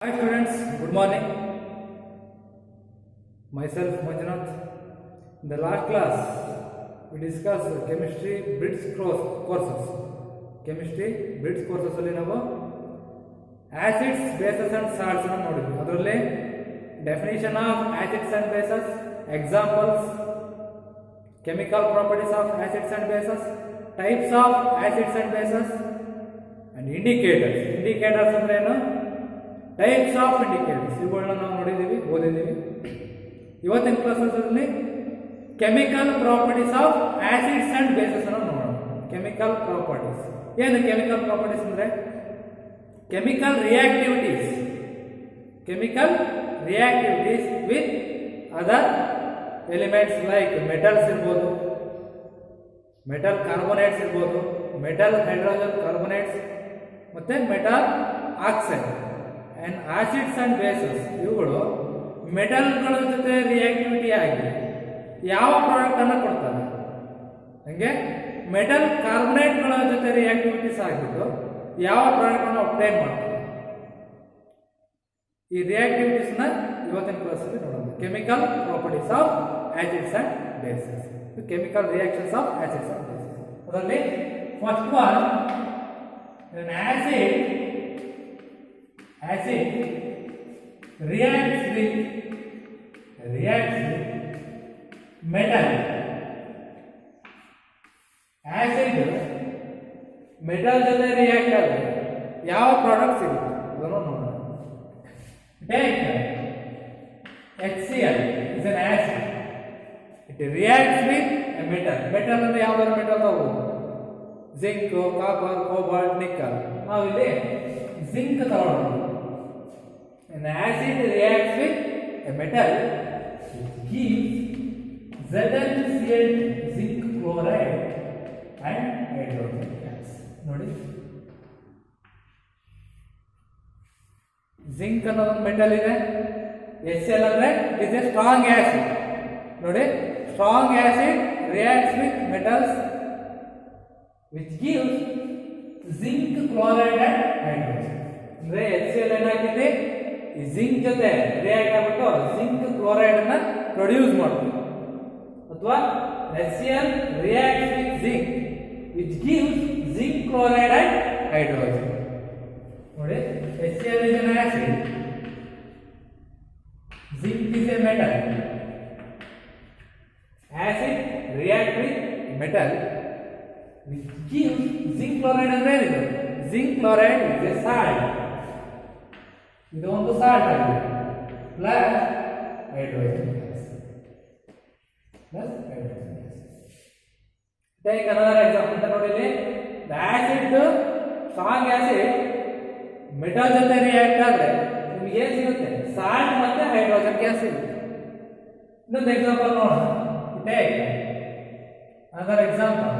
Hi students, good morning. Myself Manjunath. In the last class, we discussed chemistry bridge courses. Chemistry bridge courses ಅಲ್ಲಿ ನಾವು acids, bases and salts ಅನ್ನು ನೋಡಿದ್ವಿ. ಅದರಲ್ಲಿ definition of acids and bases, examples, chemical properties of acids and bases, types of acids and bases, and indicators. Indicators ಅಂದ್ರೆ ಏನು? Types of indicators ಇವುಗಳನ್ನ ನಾವು ನೋಡಿದ್ದೀವಿ, ಓದಿದ್ದೀವಿ. ಇವತ್ತಿನ ಕ್ಲಾಸಲ್ಲಿ chemical properties of acids and bases ಅನ್ನು ನೋಡೋಣ. ಕೆಮಿಕಲ್ ಪ್ರಾಪರ್ಟೀಸ್ ಏನು? ಕೆಮಿಕಲ್ ಪ್ರಾಪರ್ಟೀಸ್ ಅಂದ್ರೆ chemical reactivities with other elements like metals ಇರ್ಬೋದು, ಮೆಟಲ್ ಕಾರ್ಬೋನೇಟ್ಸ್ ಇರ್ಬೋದು, ಮೆಟಲ್ ಹೈಡ್ರೋಜನ್ ಕಾರ್ಬೋನೇಟ್ಸ್ ಮತ್ತೆ metal oxide and acids and bases. ಇವುಗಳು ಮೆಟಲ್ಗಳ ಜೊತೆ ರಿಯಾಕ್ಟಿವಿಟಿ ಆಗಿ ಯಾವ ಪ್ರಾಡಕ್ಟ್ ಅನ್ನು ಕೊಡ್ತಾರೆ? ಹಂಗೆ ಮೆಟಲ್ ಕಾರ್ಬೊನೇಟ್ಗಳ ಜೊತೆ ರಿಯಾಕ್ಟಿವಿಟೀಸ್ ಆಗಿಬಿಟ್ಟು ಯಾವ ಪ್ರಾಡಕ್ಟ್ ಅನ್ನು ಅಪ್ಟೈನ್ ಮಾಡ್ತಾರೆ? ಈ ರಿಯಾಕ್ಟಿವಿಟೀಸ್ ನ ಇವತ್ತಿನ ಕ್ಲಾಸ್ ಅಲ್ಲಿ ನೋಡೋಣ. Chemical properties of acids and bases, chemical reactions of acids and bases. ಅದರಲ್ಲಿ first one, acid reacts with metal. Acid metal ಜೊತೆ ರಿಯಾಕ್ಟ್ ಆದ್ರೆ ಯಾವ ಪ್ರಾಡಕ್ಟ್ ಸಿಗುತ್ತೆ ಅದನ್ನು ನೋಡೋಣ. Take HCl is an acid. It reacts with a metal. Metal ಅಂದ್ರೆ ಯಾವ್ದಾದ್ರು metal ತಗೋಬಹುದು. Zinc, copper, cobalt, nickel. ನಾವು ಇಲ್ಲಿ ಜಿಂಕ್ ತಗೊಳ್ಳೋಣ. An acid reacts with a metal which gives ZnCl, zinc chloride and hydrogen gas. ನೋಡಿ, zinc ಅನ್ನೋದು metal ಇದೆ, HCl ಅಂದ್ರೆ it is a strong acid. ನೋಡಿ, strong acid reacts with metals which gives zinc chloride and hydrogen. ಅಂದ್ರೆ HCl ಏನಾಗಿದೆ, ಈ zinc ಜೊತೆ react ಆಗ್ಬಿಟ್ಟು ಜಿಂಕ್ ಕ್ಲೋರೈಡ್ ಅನ್ನ ಪ್ರೊಡ್ಯೂಸ್ ಮಾಡುತ್ತೆ. ಅಥವಾ HCl reacts with zinc which gives zinc chloride and hydrogen. ನೋಡಿ, HCl is an acid, zinc is a metal. Acid react with metal which gives zinc chloride ಅಂದ್ರೆ ಏನಿದೆ? zinc chloride is a salt. ಇದು ಒಂದು salt ಆಗಿದೆ, plus hydrogen gas. Take another example ಅಂತ ನೋಡಿ. ಇಲ್ಲಿ acid, strong acid metal ಜೊತೆ react ಆದ್ರೆ ನಿಮಗೆ ಏನು ಸಿಗುತ್ತೆ? ಸಾಲ್ಟ್ ಮತ್ತೆ ಹೈಡ್ರೋಜನ್ ಗ್ಯಾಸ್ ಸಿಗುತ್ತೆ. ಇನ್ನೊಂದು ಎಕ್ಸಾಂಪಲ್ ನೋಡೋಣ. ಟೇಕ್ ಅನದರ್ ಎಕ್ಸಾಂಪಲ್,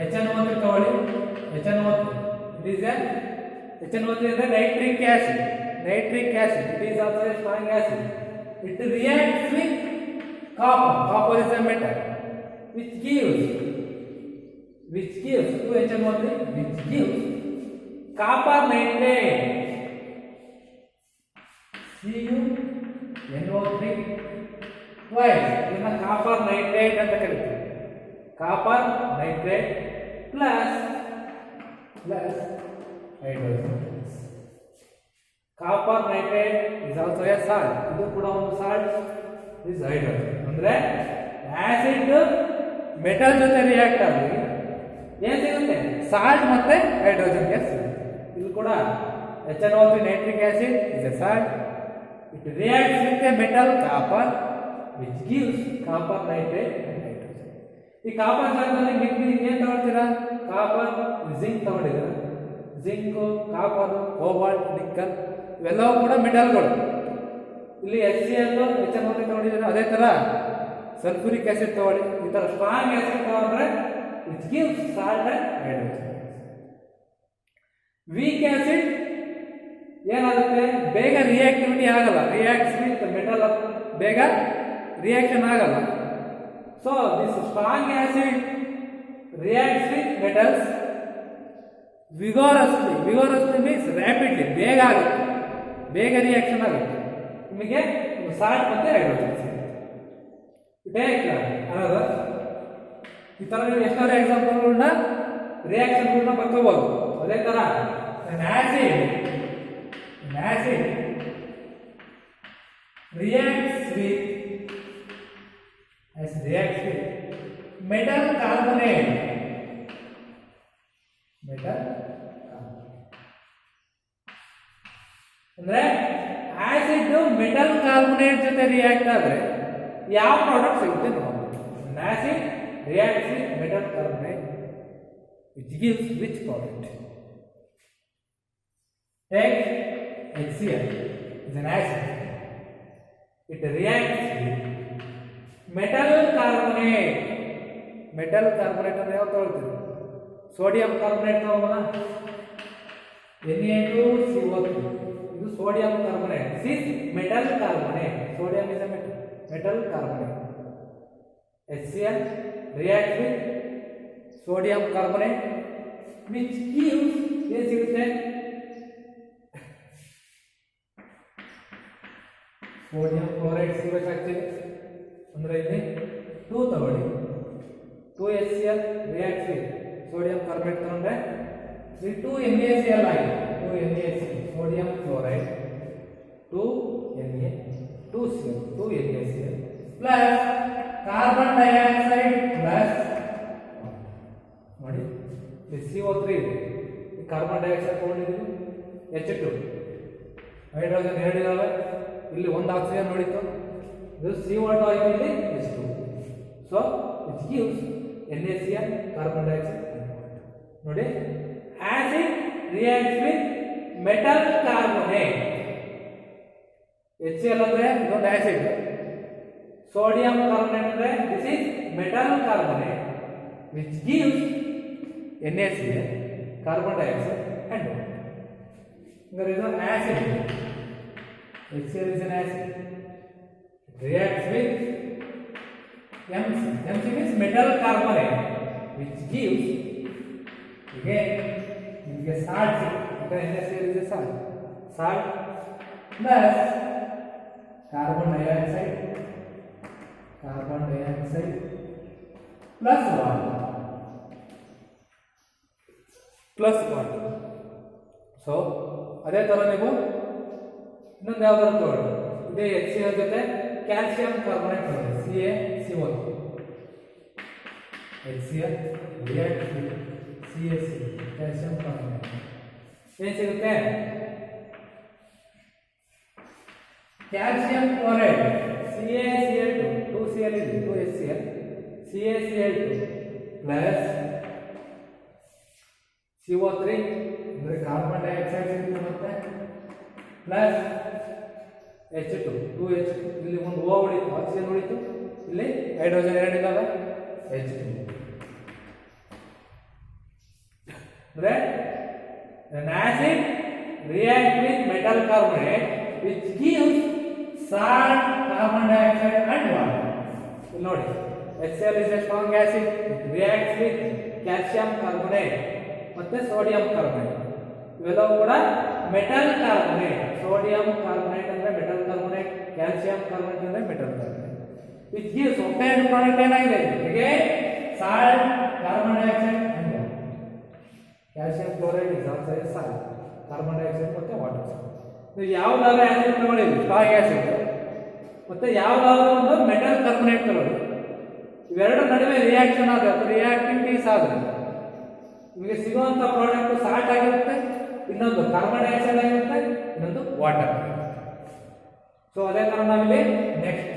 HNO3 ತಗೊಳ್ಳಿ. HNO3 ಇಟ್ ಈಸ್ HNO3 ಅಂದ್ರೆ nitric acid. Nitric acid, it is also a strong acid. It reacts with copper. Copper is a metal which gives 2HNO3 which gives copper nitrate, CuNO3 twice. ಇದನ್ನ copper nitrate ಅಂತ ಕರೀತಾರೆ. Copper nitrate plus hydrogen. Copper nitrate is also a salt. ಇದು ಕೂಡ ಒಂದು salt, is hydrogen. ಅಂದ್ರೆ acid metal ಜೊತೆ react ಆಗಿ ಏನು ಸಿಗುತ್ತೆ? ಸಾಲ್ಟ್ ಮತ್ತೆ ಹೈಡ್ರೋಜನ್ ಗ್ಯಾಸ್ ಸಿಗುತ್ತೆ. ಇದು ಕೂಡ HNO3 nitric acid is a salt. It reacts with a metal copper which gives copper nitrate and hydrogen. ಈ ಕಾಪರ್ ಜಾಗದಲ್ಲಿ ನೀವು ಏನು ತಗೊಳ್ತೀರಾ? ಕಾಪರ್, ಜಿಂಕ್ ತಗೊಂಡಿದ್ದೀರಾ. ಜಿಂಕ್, ಕಾಪರ್, ಕೋಬಾಲ್ಟ್, ನಿಕ್ಕಲ್ ಇವೆಲ್ಲವೂ ಕೂಡ ಮೆಟಲ್ಗಳು. ಇಲ್ಲಿ HCl, HNO3 ತಗೊಂಡಿದ್ದೀರಾ. ಅದೇ ತರ ಸಲ್ಫ್ಯೂರಿಕ್ ಆಸಿಡ್ ತಗೊಳ್ಳಿ. ಈ ತರ ಸ್ಟ್ರಾಂಗ್ ಆಸಿಡ್ ತಗೊಂಡ್ರೆ which gives salt and hydrogen. Weak acid ಏನಾಗುತ್ತೆ? ಬೇಗ ರಿಯಾಕ್ಟಿವಿಟಿ ಆಗಲ್ಲ, ರಿಯಾಕ್ಟ್ಸ್ ವಿತ್ ಮೆಟಲ್, ಬೇಗ ರಿಯಾಕ್ಷನ್ ಆಗಲ್ಲ. So this strong acid reacts with metals vigorously means rapidly, ಬೇಗ ಆಗುತ್ತೆ. ಬೇಗ ರಿಯಾಕ್ಷನ್ ಆಗುತ್ತೆ. ನಿಮಗೆ ಸಾಲ್ಟ್ ಮತ್ತು ಹೈಡ್ರೋಜನ್ ಅನ್ನೋದು ಈ ಥರ ನೀವು ಎಷ್ಟಾದ್ರೂ ಎಕ್ಸಾಂಪಲ್ಗಳನ್ನ ರಿಯಾಕ್ಷನ್ಗಳನ್ನ ಬರ್ಕೋಬೋದು. ಅದೇ ಥರ acid reacts with metal carbonate. ಅಂದ್ರೆ ಆಸಿಡ್ ಮೆಟಲ್ ಕಾರ್ಬೊನೇಟ್ ಜೊತೆ ರಿಯಾಕ್ಟ್ ಆದ್ರೆ ಯಾವ ಪ್ರಾಡಕ್ಟ್ ಸಿಗುತ್ತೆ ನೋಡಿ. Acid reacts with metal carbonate which gives which product? Take HCl is an acid. It reacts with metal carbonate. Metal carbonate ಅಂದ್ರೆ ಯಾವ ತಗೊಳ್ತೀವಿ? Sodium carbonate ತಗೋಬೋದಾ? Na2CO3. ಇದು sodium carbonate. This is metal carbonate. Sodium is a metal carbonate. HCl reacts with sodium carbonate which gives ಏನು ಸಿಗುತ್ತೆ? Sodium chloride ಸಿಗಬೇಕಾಗ್ತದೆ. ಅಂದ್ರೆ ಇಲ್ಲಿ 2 ತಗೊಳ್ಳಿ. 2HCl reacts with sodium carbonate ತಗೊಂಡ್ರೆ ಇಲ್ಲಿ 2NaCl ಆಗಿದೆ. 2NaCl sodium chloride 2NaCl plus carbon dioxide plus ನೋಡಿ ಇಲ್ಲಿ CO3 ಇದೆ. ಈ ಕಾರ್ಬನ್ ಡೈಆಕ್ಸೈಡ್ ತಗೊಂಡಿದ್ದೀವಿ. H2 ಹೈಡ್ರೋಜನ್ ಎರಡು ಇದಾವೆ. ಇಲ್ಲಿ ಒಂದು ಆಕ್ಸಿಜನ್ ನೋಡಿತ್ತು. ಇದು CO2 ಆಗಿದೆ. ಇಲ್ಲಿ H2. So which gives NaCl carbon dioxide ನೋಡಿ. Acid reacts with metal carbonate. HCl ಅಂದ್ರೆ ಇದೊಂದು ಆಸಿಡ್. ಸೋಡಿಯಂ ಕಾರ್ಬೊನೇಟ್ ಅಂದ್ರೆ this is metal carbonate which gives NaCl carbon dioxide and water. There is an acid. HCl is an acid. It reacts with MC. MC means metal carbonate which gives again salt. Because NaCl is a salt. Salt plus carbon dioxide plus water. So ಅದೇ ಥರ ನೀವು ಇನ್ನೊಂದು ಯಾವ್ದಾದ್ರು ತಗೊಳ್ಳಿ. ಇದೇ HCl ಜೊತೆ calcium carbonate ತಗೊಳ್ಳಿ. CaCO3. HCl reacts with CaCO, calcium carbonate. ಏನು ಸಿಗುತ್ತೆ? ಕ್ಯಾಲ್ಸಿಯಂ ಕ್ಲೋರೈಡ್ CaCl2 2Cl ಇದೆ 2HCl CaCl2 plus CO3 ಅಂದ್ರೆ ಕಾರ್ಬನ್ ಡೈಆಕ್ಸೈಡ್ ಸಿಗುತ್ತೆ ಮತ್ತೆ ಪ್ಲಸ್ H2 2H2 ಇಲ್ಲಿ ಒಂದು O ಉಳಿತು, ಆಕ್ಸಿಜನ್ ಉಳಿತು, ಇಲ್ಲಿ ಹೈಡ್ರೋಜನ್ ಎರಡು ಇದಾವೆ H2 ಅಂದ್ರೆ an acid react with metal carbonate which gives salt, carbon dioxide and water. ಇಲ್ಲಿ ನೋಡಿ HCl is a strong acid. It reacts with calcium carbonate ಮತ್ತೆ ಸೋಡಿಯಂ ಕಾರ್ಬೊನೇಟ್. ಇವೆಲ್ಲವೂ ಕೂಡ ಮೆಟಲ್ ಕಾರ್ಬೊನೇಟ್. ಸೋಡಿಯಂ ಕಾರ್ಬೊನೇಟ್ ಅಂದ್ರೆ metal carbonate, calcium carbonate ಅಂದ್ರೆ metal carbonate. Which gives ಒಟ್ಟೆ product ಏನಾಗಿದೆ? ಹೀಗೆ salt, carbon dioxide and water. Calcium chloride is also A salt, carbon dioxide ಮತ್ತೆ water. ನೀವು ಯಾವುದಾದ್ರೂ ಆಸಿಡ್ ತಗೊಳ್ಳಿದ್ರಿ, ಸ್ಟ್ರಾಂಗ್ ಆಸಿಡ್, ಮತ್ತೆ ಯಾವುದಾದ್ರೂ ಒಂದು ಮೆಟಲ್ ಕಾರ್ಬೊನೇಟ್ ತಗೊಳ್ಳಿ. ಇವೆರಡು ನಡುವೆ ರಿಯಾಕ್ಷನ್ ಆದ್ರೆ ರಿಯಾಕ್ಟಿವಿಟೀಸ್ ಆದ್ರೆ ನಿಮಗೆ ಸಿಗುವಂತ ಪ್ರಾಡಕ್ಟ್ ಸಾಲ್ಟ್ ಆಗಿರುತ್ತೆ, ಇನ್ನೊಂದು ಕಾರ್ಬನ್ ಡೈಆಕ್ಸೈಡ್ ಆಗಿರುತ್ತೆ, ಇನ್ನೊಂದು ವಾಟರ್. ಸೊ ಅದೇ ತರ ನಾವಿಲ್ಲಿ next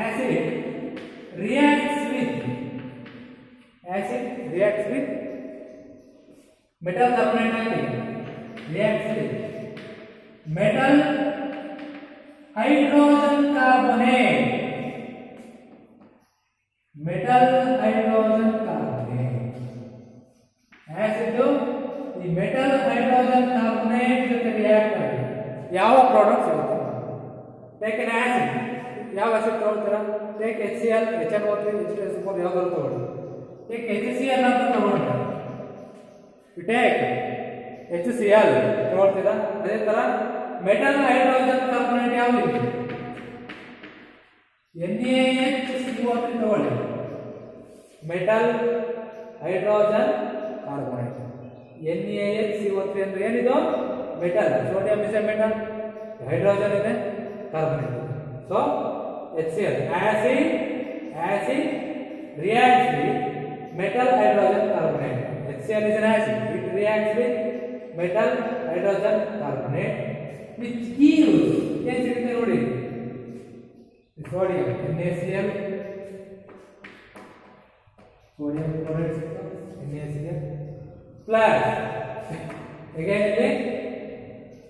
acid reacts with metal carbonate ಆಗಿದೆ. reacts with metal hydrogen carbonate. Acid ಈ ಮೆಟಲ್ ಹೈಡ್ರೋಜನ್ ಕಾರ್ಬೊನೇಟ್ ಜೊತೆ ರಿಯಾಕ್ಟ್ ಆಗಿ ಯಾವ ಪ್ರಾಡಕ್ಟ್ ಸಿಗುತ್ತೆ? Take an acid. ಯಾವ ಆಸಿಡ್ ತಗೊಳ್ತೀರಾ? ಟೇಕ್ HCl, HNO3, H2SO4 ಯಾವ್ದಾದ್ರು ತಗೊಳ್ಳಿ. ಟೇಕ್ HCl ಅಂತ ತಗೊಂಡ್ರೆ you take HCl ತಗೊಳ್ತೀರಾ. ಅದೇ ತರ ಮೆಟಲ್ ಹೈಡ್ರೋಜನ್ ಕಾರ್ಬೊನೇಟ್ ಯಾವುದು NaHCO3 ತಗೊಳ್ಳಿ. ಮೆಟಲ್ ಹೈಡ್ರೋಜನ್ ಕಾರ್ಬೊನೇಟ್ NaHCO3 ಅಂದ್ರೆ ಏನಿದು metal. Sodium is a metal, hydrogen ಇದೆ, carbonate. So HCl acid reacts with metal hydrogen carbonate. HCl is an acid. It reacts with metal hydrogen carbonate which gives ಏನು ಸಿಗುತ್ತೆ ನೋಡಿ sodium NaCl, sodium chloride NaCl plus again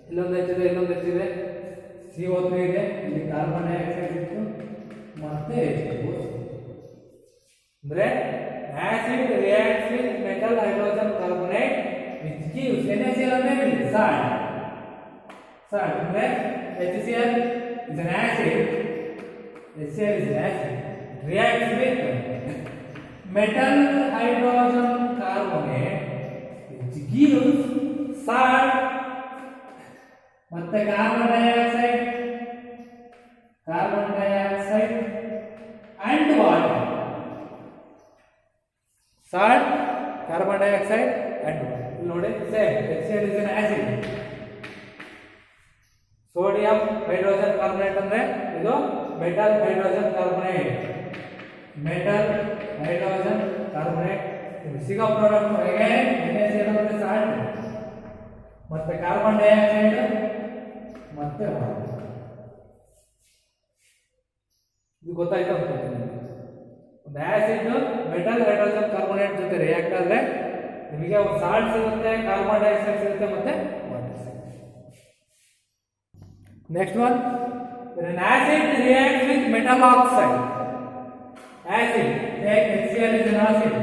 ಇಲ್ಲೊಂದು ಹೆಚ್ಚಿದೆ CO3 ಇದೆ, ಇಲ್ಲಿ carbon dioxide ಇತ್ತು ಮತ್ತೆ H2O. ಅಂದ್ರೆ acid reacts with metal hydrogen carbonate which gives NaCl ಅಂದ್ರೆ salt. ಅಂದ್ರೆ HCl is an acid, HCl is an acid, reacts with metal hydrogen carbonate which gives salt ಮತ್ತೆ carbon dioxide and water. Salt, carbon dioxide and water. ನೋಡಿ same. HCl is an acid. Sodium hydrogen carbonate ಅಂದ್ರೆ ಇದು metal hydrogen carbonate. ಸಿಗೋ product NaCl ಅಂದ್ರೆ salt ಮತ್ತೆ carbon dioxide ಮತ್ತೆ water. ಇದು ಗೊತ್ತಾಯ್ತು ಅನ್ಕೊಂತೀನಿ. ಒಂದು ಆಸಿಡ್ ಮೆಟಲ್ ಹೈಡ್ರೋಜನ್ ಕಾರ್ಬೊನೇಟ್ ಜೊತೆ ರಿಯಾಕ್ಟ್ ಆದ್ರೆ ನಿಮಗೆ ಒಂದು ಸಾಲ್ಟ್ ಸಿಗುತ್ತೆ, ಕಾರ್ಬನ್ ಡೈಆಕ್ಸೈಡ್ ಸಿಗುತ್ತೆ ಮತ್ತೆ ವಾಟರ್ ಸಿಗುತ್ತೆ. Next one, an acid reacts with metal oxide. Acid, like HCl is an acid.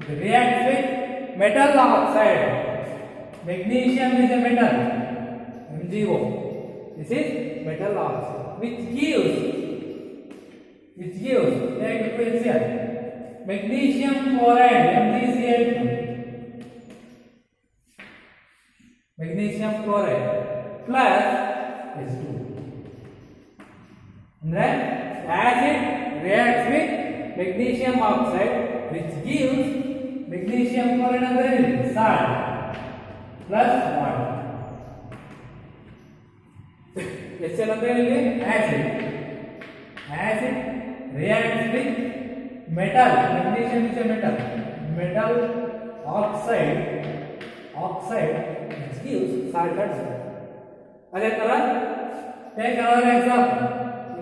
It reacts with metal oxide. Magnesium is a metal, MgO. This is metal oxide, which gives like HCl, magnesium chloride, MgCl2. Magnesium chloride plus H2O. ಅಂದ್ರೆ acid reacts with magnesium oxide which gives magnesium chloride ಅಂದ್ರೆ salt plus water. HCl ಅಂದ್ರೆ ಇಲ್ಲಿ acid reacts with metal, magnesium is a metal oxide which gives salt and water. ಅದೇ ತರ take hour example,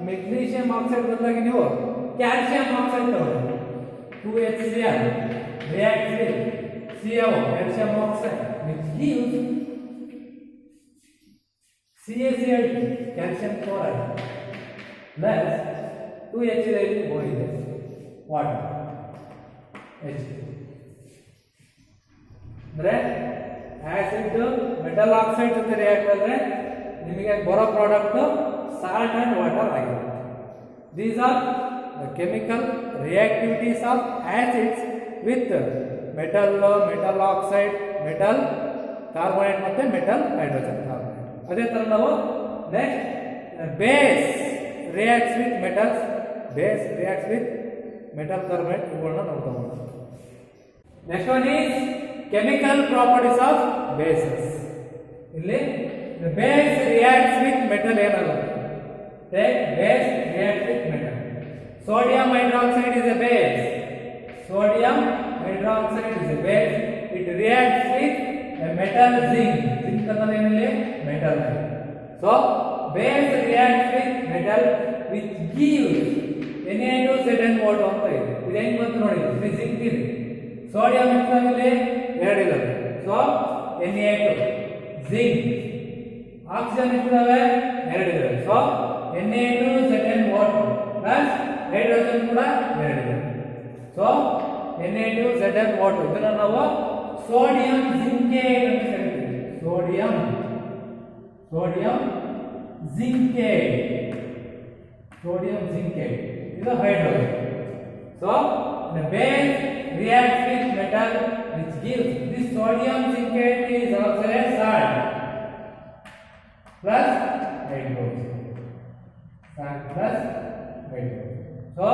magnesium oxide ಬದಲಾಗಿ ನೀವು calcium oxide ತಗೊಳ್ಳಿ. 2HCl reacts with CaO, calcium oxide, which gives CaCl2, calcium chloride plus 2HCl ಇದೆ water H2. ಅಂದ್ರೆ acid metal oxide ಜೊತೆ react ಆದ್ರೆ ನಿಮಗೆ ಬರೋ ಪ್ರಾಡಕ್ಟ್ ಸಾಲ್ಟ್ ಅಂಡ್ ವಾಟರ್ ಆಗಿರುತ್ತೆ. These are the chemical reactivities of acids with metal oxide, metal carbonate ಮತ್ತೆ metal hydrogen carbonate. ಅದೇ ತರ ನಾವು next base reacts with metal carbonate ಇವುಗಳನ್ನ ನೋಡ್ತಾ ಹೋಗೋಣ. Next one is chemical properties of bases. ಇಲ್ಲಿ the base reacts with metal ಏನಾಗುತ್ತೆ? Take base reacts with metal. Sodium hydroxide is a base. It reacts with a metal zinc. Zinc ಅಂದ್ರೆ ಏನಿಲ್ಲಿ metal. So base reacts with metal which gives Na2ZnO2 ಅಂತ ಇದೆ. ಇದು ಹೆಂಗ್ ಬಂತು ನೋಡಿ, ಇದು zinc ಇದೆ, ಸೋಡಿಯಂ ಇರ್ತದೆ ಎರಡಿದೆ. ಸೊ Na2 ಜಿಂಕ್, ಆಕ್ಸಿಜನ್ ಇರ್ತವೆ ಎರಡಿದೆ. ಸೊ Na2ZnO2 ಪ್ಲಸ್ ಹೈಡ್ರೋಜನ್ ಕೂಡ ಎರಡಿದೆ. ಸೊ Na2ZnO2 ಇದನ್ನ ನಾವು ಸೋಡಿಯಂ ಜಿಂಕೇಟ್ ಅಂತ ಕರೀತೀವಿ. ಸೋಡಿಯಂ ಜಿಂಕೇಟ್ ಇದು hydrogen. So the base reacts with metal which gives this sodium silicate is also a salt plus hydrogen. Salt plus hydrogen. So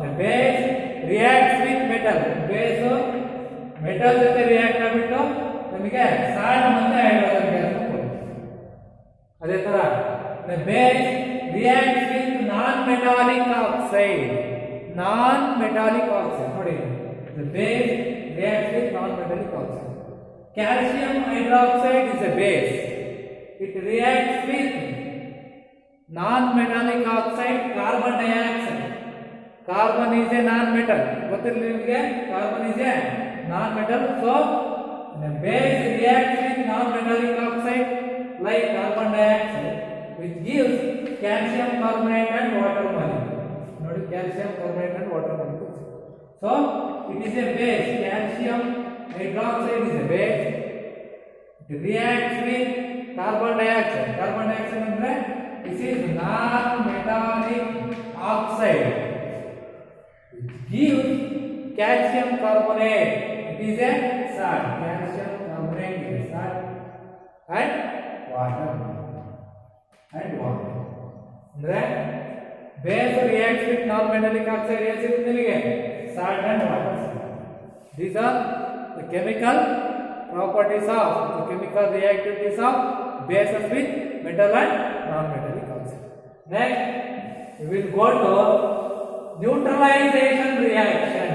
the base reacts with metal. Base metal ಜೊತೆ react ಆಗಿಬಿಟ್ಟು ನಮಗೆ salt ಮತ್ತೆ hydrogen gas ಕೊಡುತ್ತೆ. ಅದೇ ತರ the base reacts with non-metallic oxide. Non-metallic oxide. ನೋಡಿ the base reacts with non-metallic oxide. Calcium hydroxide is a base. It reacts with non-metallic oxide carbon dioxide. Carbon is a non-metal. ಗೊತ್ತಿರಲಿ ನಿಮಗೆ carbon is a non-metal. So the base reacts with non-metallic oxide like carbon dioxide, which gives calcium carbonate and water molecule. ನೋಡಿ calcium carbonate and water molecules. So it is a base. Calcium hydroxide is a base. It reacts with carbon dioxide. Carbon dioxide ಅಂದ್ರೆ this is non-metallic oxide. It gives calcium carbonate. It is a salt. Calcium carbonate is a salt and water. And water. ಅಂದ್ರೆ base reacts with non-metallic oxide. ಏನು ಸಿಗುತ್ತೆ ನಿಮಗೆ? Salt and water. These are the chemical properties of the chemical reactivities of bases with metal and non-metallic oxide. Next, we will go to neutralization reaction.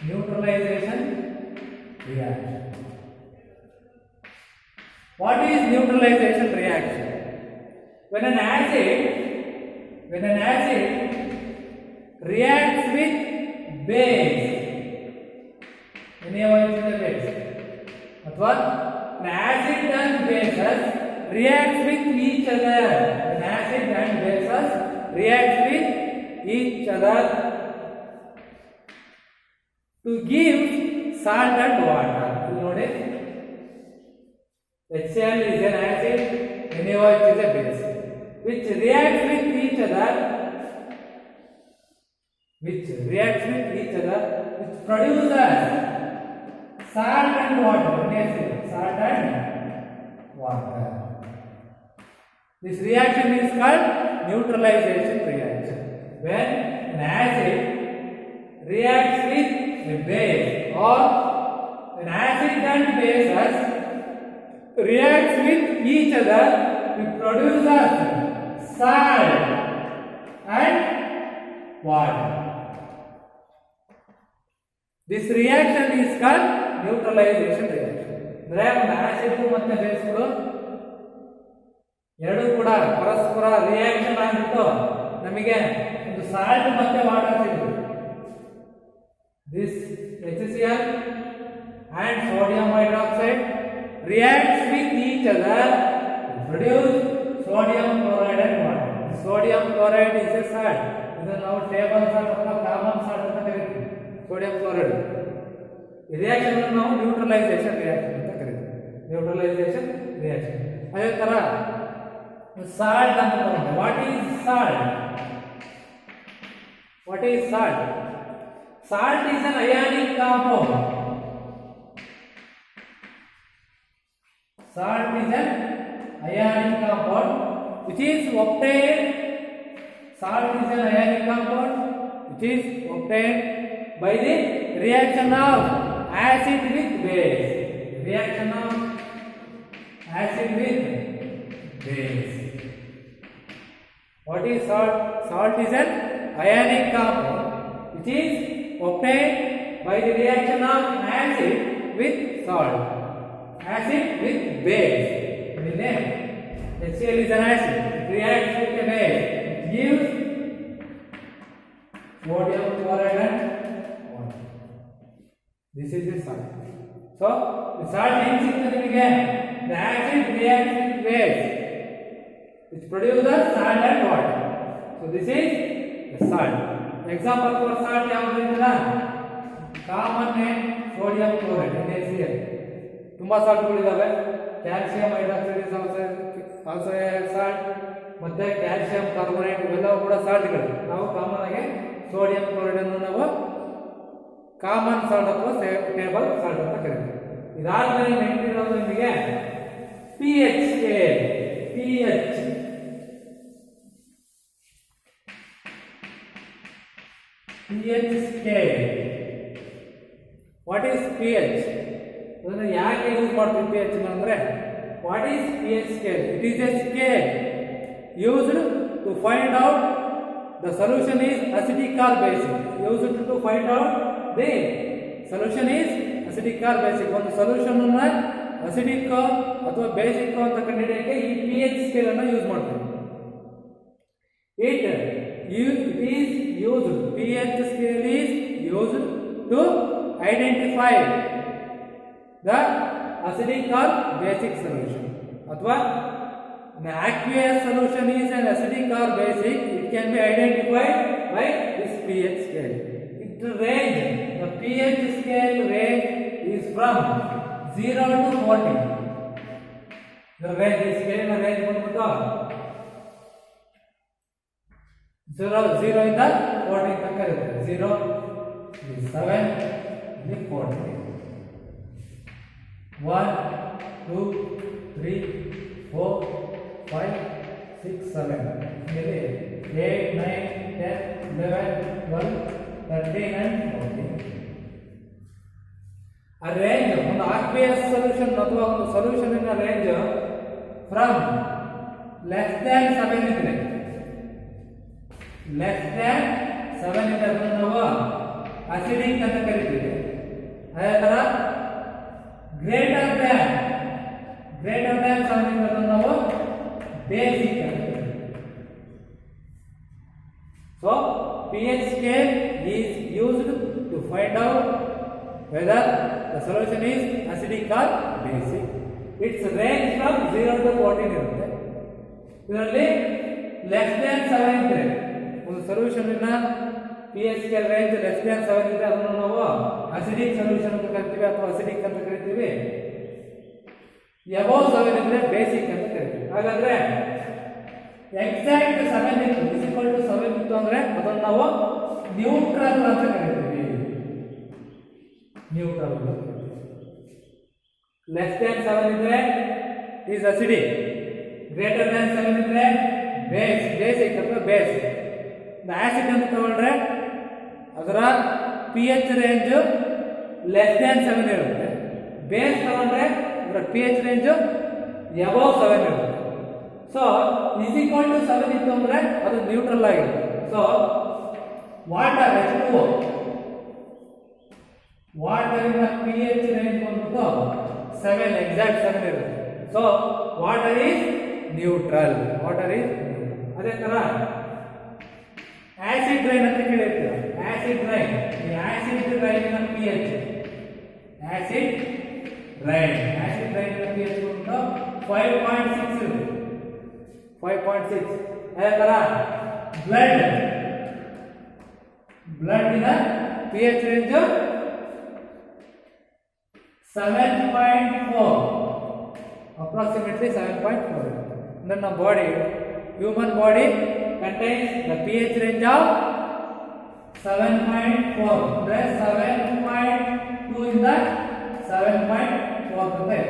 Neutralization reaction. What is neutralization reaction? When an acid reacts with base, any of the base, अथवा an acid and bases reacts with each other. An acid and bases reacts with each other to give salt and water. You notice HCl is an acid, NaOH is a base, which reacts with each other, which produces salt and water. Salt and water. This reaction is called neutralization reaction. When an acid reacts with a base, or an acid and bases reacts with each other, it produces salt and water. This reaction is called neutralization reaction. ಅಂದ್ರೆ ಒಂದು acid ಮತ್ತೆ ಬೇಸ್ಗಳು ಎರಡು ಕೂಡ ಪರಸ್ಪರ reaction ಆಗಿಬಿಟ್ಟು ನಮಗೆ ಒಂದು salt ಮತ್ತೆ ವಾಟರ್ ಸಿಗುತ್ತೆ. This HCl and sodium hydroxide reacts with each other to produce sodium chloride and water. Sodium chloride is a salt. ಇದನ್ನು ನಾವು ಟೇಬಲ್ ಸಾಲ್ಟ್ ಅಥವಾ ಕಾಮನ್ ಸಾಲ್ಟ್ ಅಂತ ಕರೀತೀವಿ. ಸೋಡಿಯಂ ಕ್ಲೋರೈಡ್ ಈ ರಿಯಾಕ್ಷನ್ ಅನ್ನು ನಾವು ನ್ಯೂಟ್ರಲೈಸೇಷನ್ ರಿಯಾಕ್ಷನ್ ಅಂತ ಕರೀತೀವಿ. Neutralisation reaction. ಅದೇ ತರ ಸಾಲ್ಟ್ ಅಂತ ತಗೊಂಡ್ರೆ what is salt? What is salt? Salt is an ionic compound. Salt is an ionic compound which is obtained. Salt is an ionic compound which is obtained by the reaction of acid with base. Reaction of acid with base. What is salt? Salt is an ionic compound which is obtained by the reaction of acid with salt. Acid with base. The name HCl is an acid. It reacts with a base. It gives sodium chloride and water. This is the salt. So the salt means again the acid reacts with base, which produces salt and water. So this is the salt. Example for salt ಯಾವುದು ಇದೆಯಲ್ಲ common name sodium chloride NaCl. ತುಂಬಾ ಸಾಲ್ಟ್ಗಳು ಇದಾವೆ. Calcium hydroxide is also also salt, ಮತ್ತೆ calcium carbonate ಇವೆಲ್ಲವೂ ಕೂಡ ಸಾಲ್ಟ್ಗಳು. ನಾವು common ಆಗಿ sodium chloride ಅನ್ನು ನಾವು ಕಾಮನ್ ಸಾಲ್ಟ್ ಅಥವಾ ಟೇಬಲ್ ಸಾಲ್ಟ್ ಅಂತ ಕರೀತೀವಿ. ಇದಾದ್ಮೇಲೆ ನೆನಪಿರೋದು ನಿಮಗೆ pH scale. pH scale. What is pH? ಅದನ್ನು ಯಾಕೆ ಯೂಸ್ ಮಾಡ್ತೀವಿ pH ಅಂದ್ರೆ, what is pH scale? It is a scale used to find out the solution is acidic or basic. Used to find out the solution is acidic or basic. ಒಂದು solution ಅನ್ನ acidic ಅಥವಾ basic ಅಂತ ಕಂಡುಹಿಡಿಯಕ್ಕೆ ಈ pH scale ಅನ್ನು use ಮಾಡ್ತೀವಿ. It is used. pH scale is used to identify the acidic or basic solution. Athwa an aqueous solution is an acidic or basic, it can be identified by this pH scale. The pH scale range is from 0 to 40. The range is scale range ಬಂದ್ಬಿಟ್ಟು 0 ಇಂದ 40 ತನಕ ಇರುತ್ತೆ. 0 is 7 is 40. 1 2 3 4 5 6 7 ಇಲ್ಲಿ 8 9 10 11 12 13 and 14. ಆ range ಒಂದು ಆಕ್ವಿಯಸ್ solution ಅಥವಾ ಒಂದು solution ಇನ ರೇಂಜ್ ಫ್ರಮ್ ಲೆಸ್ ದ್ಯಾನ್ 7 ಇದ್ರೆ, ಲೆಸ್ ದ್ಯಾನ್ 7 ಇದ್ರೆ ಅದನ್ನು ನಾವು ಅಸಿಡಿಕ್ ಅಂತ ಕರಿತೀವಿ. ಅದೇ ತರ ಗ್ರೇಟರ್ ದ್ಯಾನ್ 7 ಇದ್ರೆ ನಾವು ಬೇಸಿಕ್ ಅಂತ ಕರಿತೀವಿ. So pH scale is used to find out whether the solution is acidic or basic. Its range from 0 to 14 ಇರುತ್ತೆ. ಇದರಲ್ಲಿ ಲೆಸ್ ದ್ಯಾನ್ 7 ಇದ್ರೆ ಒಂದು ಸೊಲ್ಯೂಷನ್ ಇನ pH scale range less than 7 ಇದ್ರೆ ಅದನ್ನು ನಾವು ಅಸಿಡಿಕ್ ಸೊಲ್ಯೂಷನ್ ಅಂತ ಕರಿತೀವಿ ಅಥವಾ ಅಸಿಡಿಕ್ ಅಂತ ಕರಿತೀವಿ. ಅಬೌವ್ 7 ಇದ್ರೆ ಬೇಸಿಕ್ ಅಂತ ಕರಿತೀವಿ. ಹಾಗಾದ್ರೆ ಎಕ್ಸಾಕ್ಟ್ 7 ಇತ್ತು =7 ಇತ್ತು ಅಂದ್ರೆ ಅದನ್ನು ನಾವು ನ್ಯೂಟ್ರಲ್ ಅಂತ ಕರಿತೀವಿ. ನ್ಯೂಟ್ರಲ್. ಲೆಸ್ ದ್ಯಾನ್ 7 ಇದ್ರೆ ಈಸ್ ಅಸಿಡಿಕ್, ಗ್ರೇಟರ್ ದ್ಯಾನ್ 7 ಇದ್ರೆ ಬೇಸಿಕ್ ಅಥವಾ ಬೇಸ್. ಆಸಿಡ್ ಅಂತ ತಗೊಂಡ್ರೆ ಅದರ pH ರೇಂಜ್ ಲೆಸ್ ದ್ಯಾನ್ 7 ಇರುತ್ತೆ. ಬೇಸ್ ತಗೊಂಡ್ರೆ ಅದರ pH ರೇಂಜ್ ಅಬೌವ್ 7 ಇರುತ್ತೆ. ಸೊ =7 ಇತ್ತು ಅಂದ್ರೆ ಅದು ನ್ಯೂಟ್ರಲ್ ಆಗಿರುತ್ತೆ. So water H2O, ವಾಟರಿನ pH range ಬಂದ್ಬಿಟ್ಟು 7, ಎಕ್ಸಾಕ್ಟ್ 7 ಇರುತ್ತೆ. So water is neutral. ಅದೇ ತರ ಆಸಿಡ್ ರೈನ್ ಅಂತ ಕೇಳಿರ್ತೀರ. ಆಸಿಡ್ ರೈನ್, ಈ ಆಸಿಡ್ ರೈನಿನ pH, ಆಸಿಡ್ ರೈನಿನ pH ಬಂದ್ಬಿಟ್ಟು 5.6 ಇರುತ್ತೆ. 5.6. ಅದೇ ತರ ಬ್ಲಡ್ ಇನ pH range 7.4, approximately 7.4. Then the body, human body contains the pH range of 7.4 plus 7.2 in the 7.4.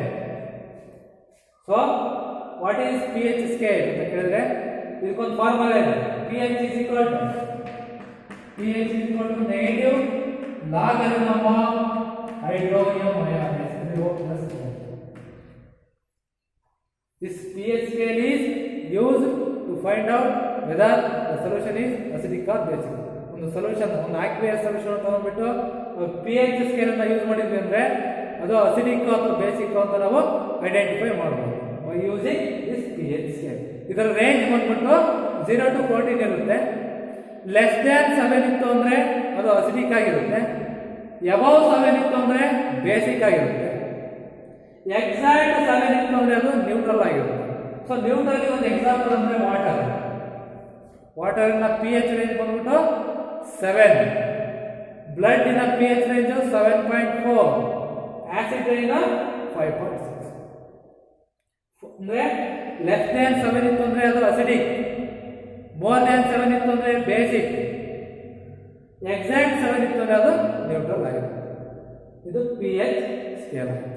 So what is pH scale ಅಂತ ಕೇಳಿದ್ರೆ ಇದಕ್ಕೊಂದು ಫಾರ್ಮುಲಾ ಇದೆ. pH is equal to negative logarithm of hydronium ion, SiO+. This pH scale is used to find out whether the solution is acidic or basic. ಒಂದು solution, ಒಂದು ಆಕ್ವಿಯಸ್ solution ತಗೊಂಡ್ಬಿಟ್ಟು pH scale ಅನ್ನು use ಮಾಡಿದ್ವಿ ಅಂದ್ರೆ ಅದು acidic ಅಥವಾ basic ಅಂತ ನಾವು ಐಡೆಂಟಿಫೈ ಮಾಡಬಹುದು by using this pH scale. ಇದರ ರೇಂಜ್ ಬಂದ್ಬಿಟ್ಟು 0 to 14 ಇರುತ್ತೆ. ಲೆಸ್ ದ್ಯಾನ್ 7 ಇತ್ತು ಅಂದ್ರೆ ಅದು ಅಸಿಡಿಕ್ ಆಗಿರುತ್ತೆ. ಅಬೌವ್ 7 ಇತ್ತು ಅಂದ್ರೆ ಬೇಸಿಕ್ ಆಗಿರುತ್ತೆ. ಎಕ್ಸಾಕ್ಟ್ 7 ಇತ್ತು ಅಂದ್ರೆ ಅದು ನ್ಯೂಟ್ರಲ್ ಆಗಿರುತ್ತೆ. ಸೊ ನ್ಯೂಟ್ರಲ್ ಒಂದು ಎಕ್ಸಾಂಪಲ್ ಅಂದ್ರೆ ವಾಟರ್ನ pH ರೇಂಜ್ ಬಂದ್ಬಿಟ್ಟು 7, ಬ್ಲಡ್ ಇನ pH ರೇಂಜ್ 7.4, ಆಸಿಡ್ ರೈನ್ 5.6. ಅಂದ್ರೆ ಲೆಸ್ ದ್ಯಾನ್ 7 ಇತ್ತು ಅಂದ್ರೆ ಅದು ಅಸಿಡಿಕ್, ಮೋರ್ ದ್ಯಾನ್ 7 ಇತ್ತು ಅಂದ್ರೆ ಬೇಸಿಕ್, ಎಕ್ಸಾಕ್ಟ್ 7 ಇತ್ತು ಅಂದ್ರೆ ಅದು ನ್ಯೂಟ್ರಲ್ ಆಗಿರುತ್ತೆ. ಇದು pH ಸ್ಕೇಲ್ ಆಗಿದೆ.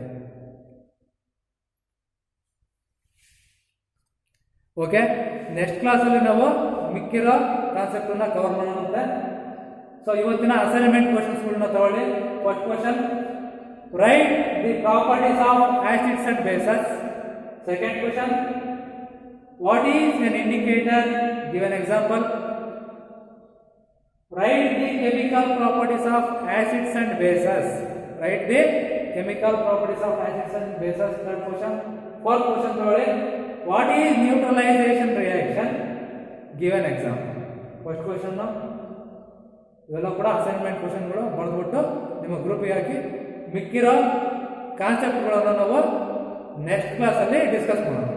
ಓಕೆ, ನೆಕ್ಸ್ಟ್ ಕ್ಲಾಸಲ್ಲಿ ನಾವು ಮಿಕ್ಕಿರೋ ಕಾನ್ಸೆಪ್ಟ್ ಅನ್ನ ಕವರ್ ಮಾಡೋಣ. ಸೊ ಇವತ್ತಿನ ಅಸೈನ್ಮೆಂಟ್ ಕ್ವಶನ್ಸ್ಗಳನ್ನ ತಗೊಳ್ಳಿ. First question, right the properties of acids and basis. Second question, what is N indicator? Give an example. Write the chemical properties of acids and bases. Write the chemical properties of acids and bases. Third question. Fourth question toward what is neutralization reaction? Give an example. First question now. ಇವೆಲ್ಲ ಕೂಡ assignment ಕ್ವಶನ್ಗಳು ಬರೆದ್ಬಿಟ್ಟು ನಿಮ್ಮ ಗ್ರೂಪಿಗೆ ಹಾಕಿ ಮಿಕ್ಕಿರೋ ಕಾನ್ಸೆಪ್ಟ್ಗಳನ್ನು ನಾವು next ಕ್ಲಾಸಲ್ಲಿ discuss ಮಾಡೋಣ.